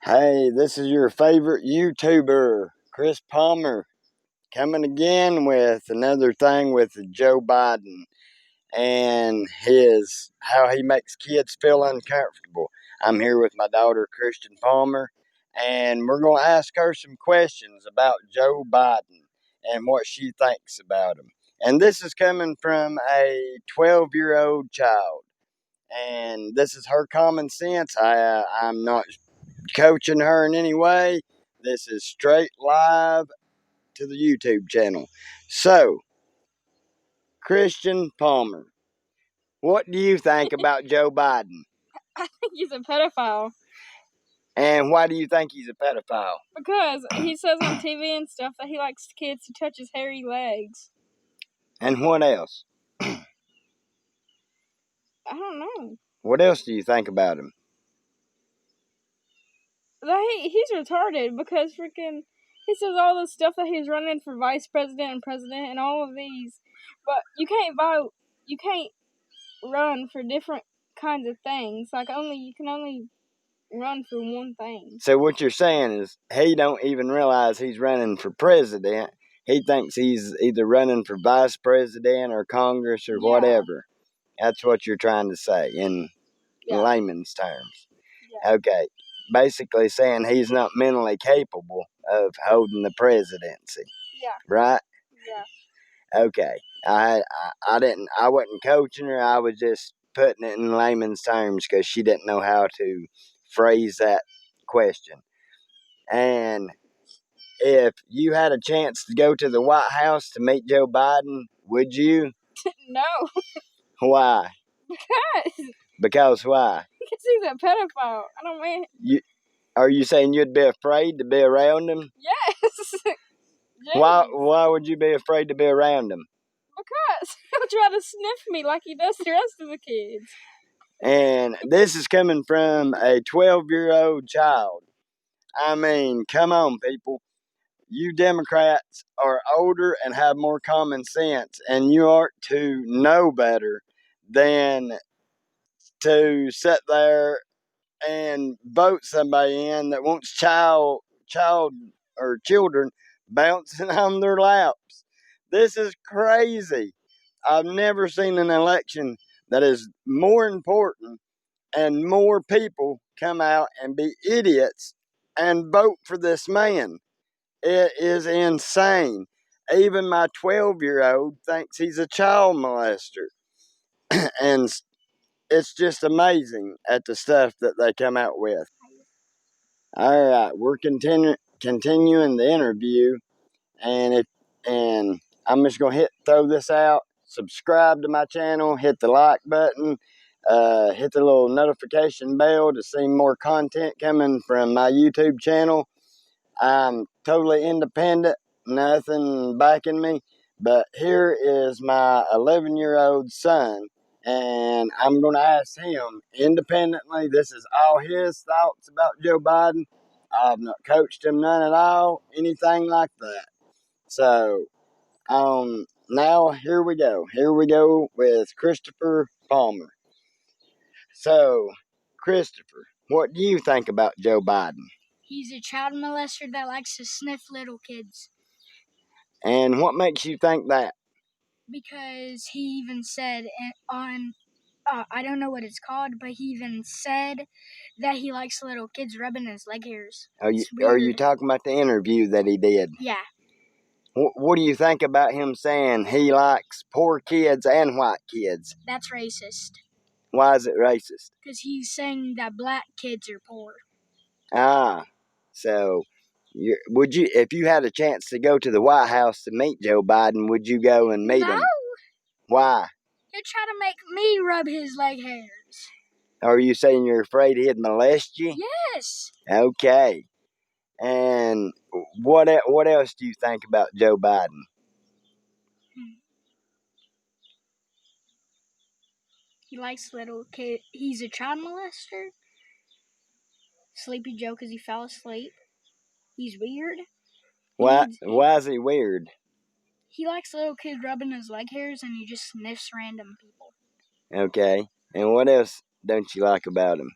Hey, this is your favorite YouTuber, Chris Palmer, coming again with another thing with Joe Biden and how he makes kids feel uncomfortable. I'm here with my daughter, Christian Palmer, and we're going to ask her some questions about Joe Biden and what she thinks about him. And this is coming from a 12-year-old child. And this is her common sense. I'm not coaching her in any way. This is straight live to the YouTube channel. So, Christian Palmer, what do you think about Joe Biden? I think he's a pedophile. And why do you think he's a pedophile? Because he says on TV and stuff that he likes kids to touch his hairy legs. And what else? I don't know. What else do you think about him? He's retarded because he says all this stuff that he's running for vice president and president and all of these. But you can't run for different kinds of things. You can only run for one thing. So what you're saying is he don't even realize he's running for president. He thinks he's either running for vice president or Congress or whatever. That's what you're trying to say in layman's terms. Yeah. Okay. Basically saying he's not mentally capable of holding the presidency. Yeah. Right? Yeah. Okay. I wasn't coaching her. I was just putting it in layman's terms because she didn't know how to phrase that question. And if you had a chance to go to the White House to meet Joe Biden, would you? No. Why? Because why? Because he's a pedophile. I don't mean. Are you saying you'd be afraid to be around him? Yes. Why would you be afraid to be around him? Because he'll try to sniff me like he does the rest of the kids. And this is coming from a 12-year-old child. I mean, come on, people. You Democrats are older and have more common sense, and you ought to know better than to sit there and vote somebody in that wants child or children bouncing on their laps. This is crazy. I've never seen an election that is more important and more people come out and be idiots and vote for this man. It is insane. Even my 12-year-old thinks he's a child molester. And it's just amazing at the stuff that they come out with. All right, we're continuing the interview, and I'm just gonna throw this out. Subscribe to my channel, hit the like button, hit the little notification bell to see more content coming from my YouTube channel. I'm totally independent, nothing backing me, but here is my 11-year-old son. And I'm going to ask him independently. This is all his thoughts about Joe Biden. I've not coached him none at all, anything like that. So, now here we go. Here we go with Christopher Palmer. So, Christopher, what do you think about Joe Biden? He's a child molester that likes to sniff little kids. And what makes you think that? Because he even said I don't know what it's called, but he even said that he likes little kids rubbing his leg hairs. Are you talking about the interview that he did? Yeah. What do you think about him saying he likes poor kids and white kids? That's racist. Why is it racist? Because he's saying that black kids are poor. So would you, if you had a chance to go to the White House to meet Joe Biden, would you go and meet him? Why? He'll try to make me rub his leg hairs. Are you saying you're afraid he'd molest you? Yes. Okay. And what else do you think about Joe Biden? He likes little kids. He's a child molester. Sleepy Joe because he fell asleep. He's weird. Why is he weird? He likes little kids rubbing his leg hairs, and he just sniffs random people. Okay. And what else don't you like about him?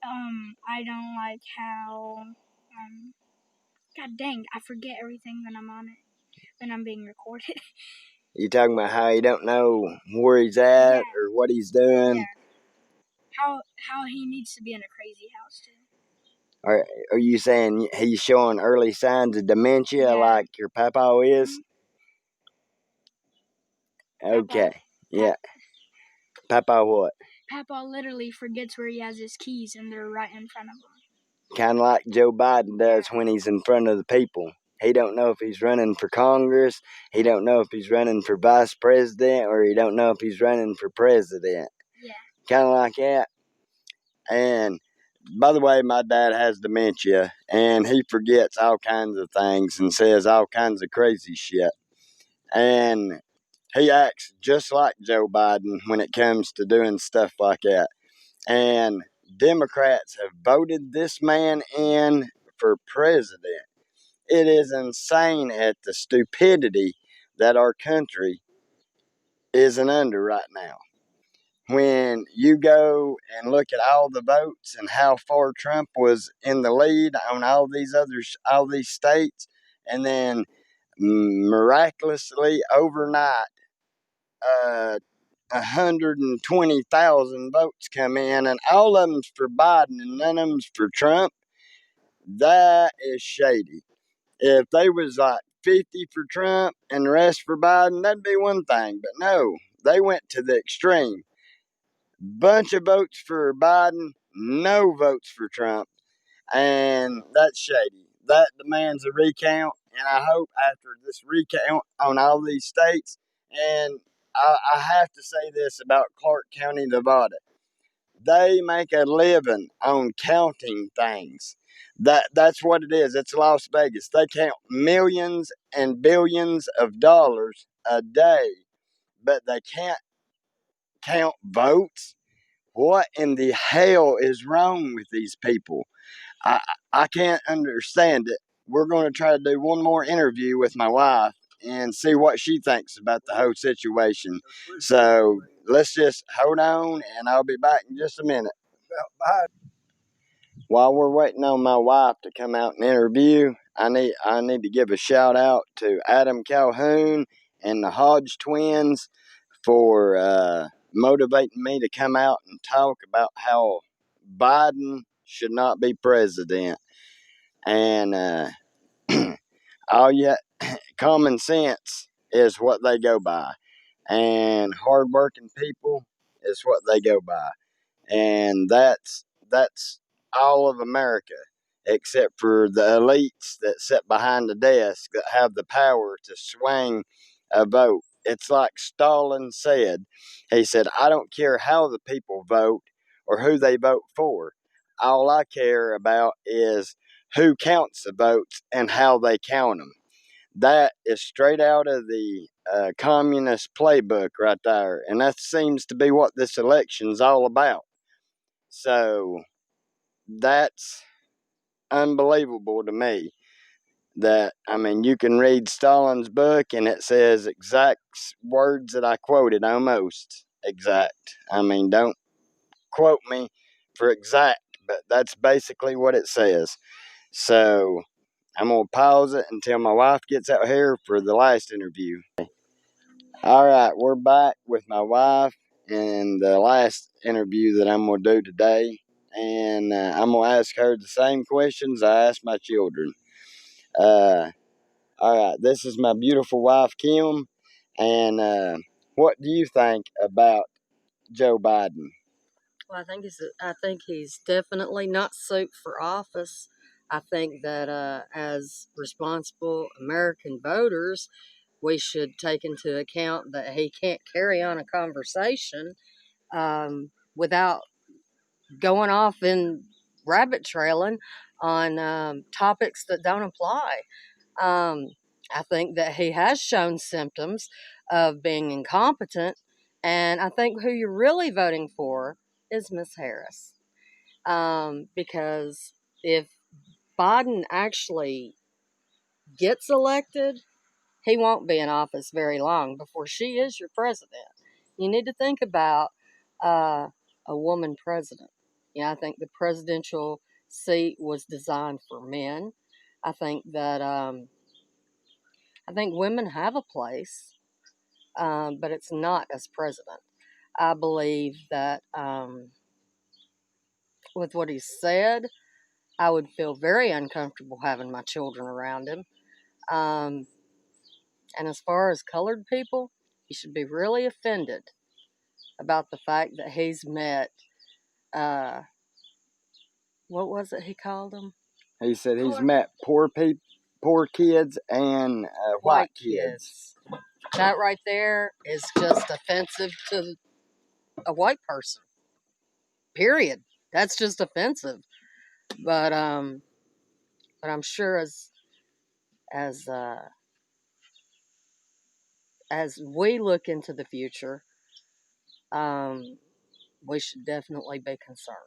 I don't like how God dang, I forget everything when I'm on it, when I'm being recorded. You talking about how he don't know where he's at Yeah. or what he's doing? Yeah. How he needs to be in a crazy house too. Are you saying he's showing early signs of dementia Yeah. like your papa is? Okay. Papa, Yeah. Papa what? Papa literally forgets where he has his keys and they're right in front of him. Kind of like Joe Biden does when he's in front of the people. He don't know if he's running for Congress. He don't know if he's running for vice president, or he don't know if he's running for president. Yeah. Kind of like that. And by the way, my dad has dementia, and he forgets all kinds of things and says all kinds of crazy shit. And he acts just like Joe Biden when it comes to doing stuff like that. And Democrats have voted this man in for president. It is insane at the stupidity that our country isn't under right now. When you go and look at all the votes and how far Trump was in the lead on all these states, and then miraculously overnight, 120,000 votes come in, and all of them's for Biden and none of them's for Trump. That is shady. If they was like 50 for Trump and the rest for Biden, that'd be one thing. But no, they went to the extreme. Bunch of votes for Biden, no votes for Trump. And that's shady. That demands a recount. And I hope after this recount on all these states, and I have to say this about Clark County, Nevada. They make a living on counting things. That's what it is. It's Las Vegas. They count millions and billions of dollars a day, but they can't count votes. What in the hell is wrong with these people? I I can't understand it. We're going to try to do one more interview with my wife and see what she thinks about the whole situation. So let's just hold on, and I'll be back in just a minute. While we're waiting on my wife to come out and interview, I need to give a shout out to Adam Calhoun and the Hodge twins for motivating me to come out and talk about how Biden should not be president. And all yet, common sense is what they go by, and hardworking people is what they go by, and that's all of America, except for the elites that sit behind the desk that have the power to swing a vote. It's like Stalin said. He said, "I don't care how the people vote or who they vote for. All I care about is who counts the votes and how they count them." That is straight out of the communist playbook right there, and that seems to be what this election's all about. So that's unbelievable to me. That, I mean, you can read Stalin's book and it says exact words that I quoted, almost exact. I mean, don't quote me for exact, but that's basically what it says. So I'm going to pause it until my wife gets out here for the last interview. All right, we're back with my wife and the last interview that I'm going to do today. And I'm going to ask her the same questions I asked my children. All right, this is my beautiful wife, Kim. And what do you think about Joe Biden? Well, I think he's definitely not suited for office. I think that as responsible American voters, we should take into account that he can't carry on a conversation without going off and rabbit trailing on topics that don't apply. Um, I think that he has shown symptoms of being incompetent, and I think who you're really voting for is Miss Harris. Because if Biden actually gets elected, he won't be in office very long before she is your president. You need to think about uh, a woman president. I think the presidential seat was designed for men. I think that I think women have a place, but it's not as president. I believe that with what he said, I would feel very uncomfortable having my children around him. Um, and as far as colored people, he should be really offended about the fact that he's met, uh, what was it he called them? He said he's met poor kids and white kids. That right there is just offensive to a white person. Period. That's just offensive. But I'm sure as uh, as we look into the future, we should definitely be concerned.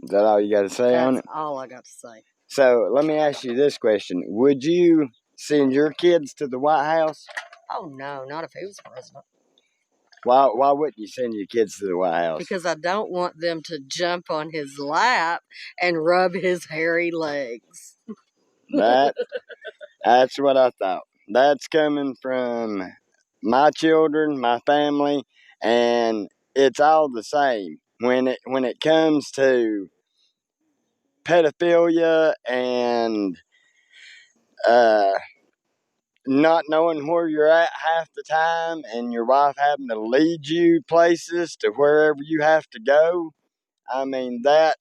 Is that all you got to say on That's it? all I got to say. So let me ask you this question: would you send your kids to the White House? Oh no, not if he was president. Why wouldn't you send your kids to the White House? Because I don't want them to jump on his lap and rub his hairy legs. That's what I thought. That's coming from my children, my family, and it's all the same when it comes to pedophilia and uh, not knowing where you're at half the time, and your wife having to lead you places to wherever you have to go. I mean that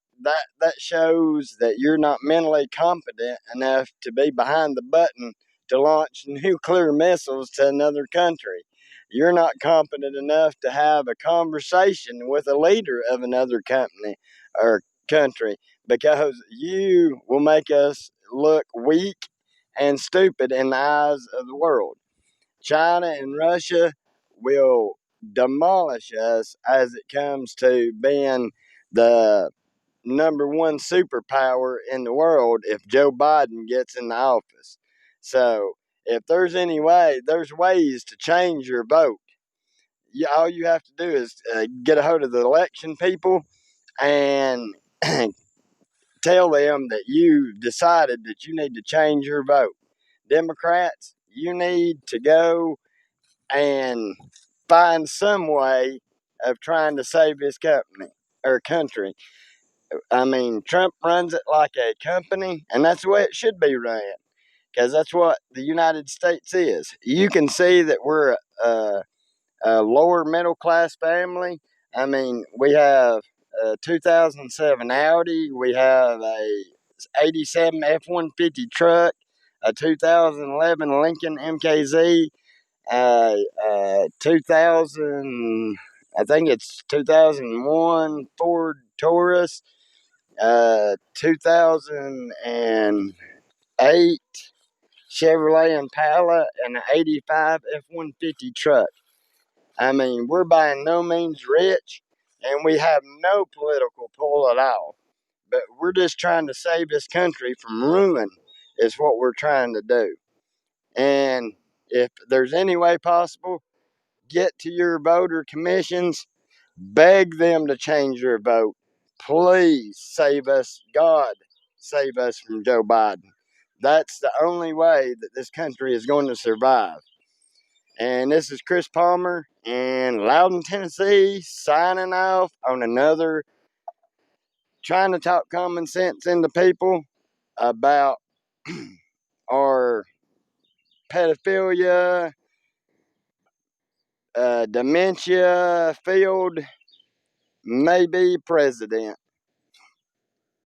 shows that you're not mentally competent enough to be behind the button to launch nuclear missiles to another country. You're not competent enough to have a conversation with a leader of another company or country, because you will make us look weak and stupid in the eyes of the world. China and Russia will demolish us as it comes to being the number one superpower in the world if Joe Biden gets in the office. So, if there's any way, there's ways to change your vote. All you have to do is get a hold of the election people and tell them that you decided that you need to change your vote. Democrats, you need to go and find some way of trying to save this company or country. I mean, Trump runs it like a company, and that's the way it should be run, because that's what the United States is. You can see that we're a lower middle class family. I mean, we have a 2007 Audi, we have a 87 F-150 truck, a 2011 Lincoln MKZ, 2000, I think it's 2001 Ford Taurus, 2008 Chevrolet Impala, and an 85 F-150 truck. I mean, we're by no means rich, and we have no political pull at all. But we're just trying to save this country from ruin, is what we're trying to do. And if there's any way possible, get to your voter commissions, beg them to change their vote. Please save us, God, save us from Joe Biden. That's the only way that this country is going to survive. And this is Chris Palmer in Loudon, Tennessee, signing off on another trying to talk common sense into people about our pedophilia, dementia field, maybe president.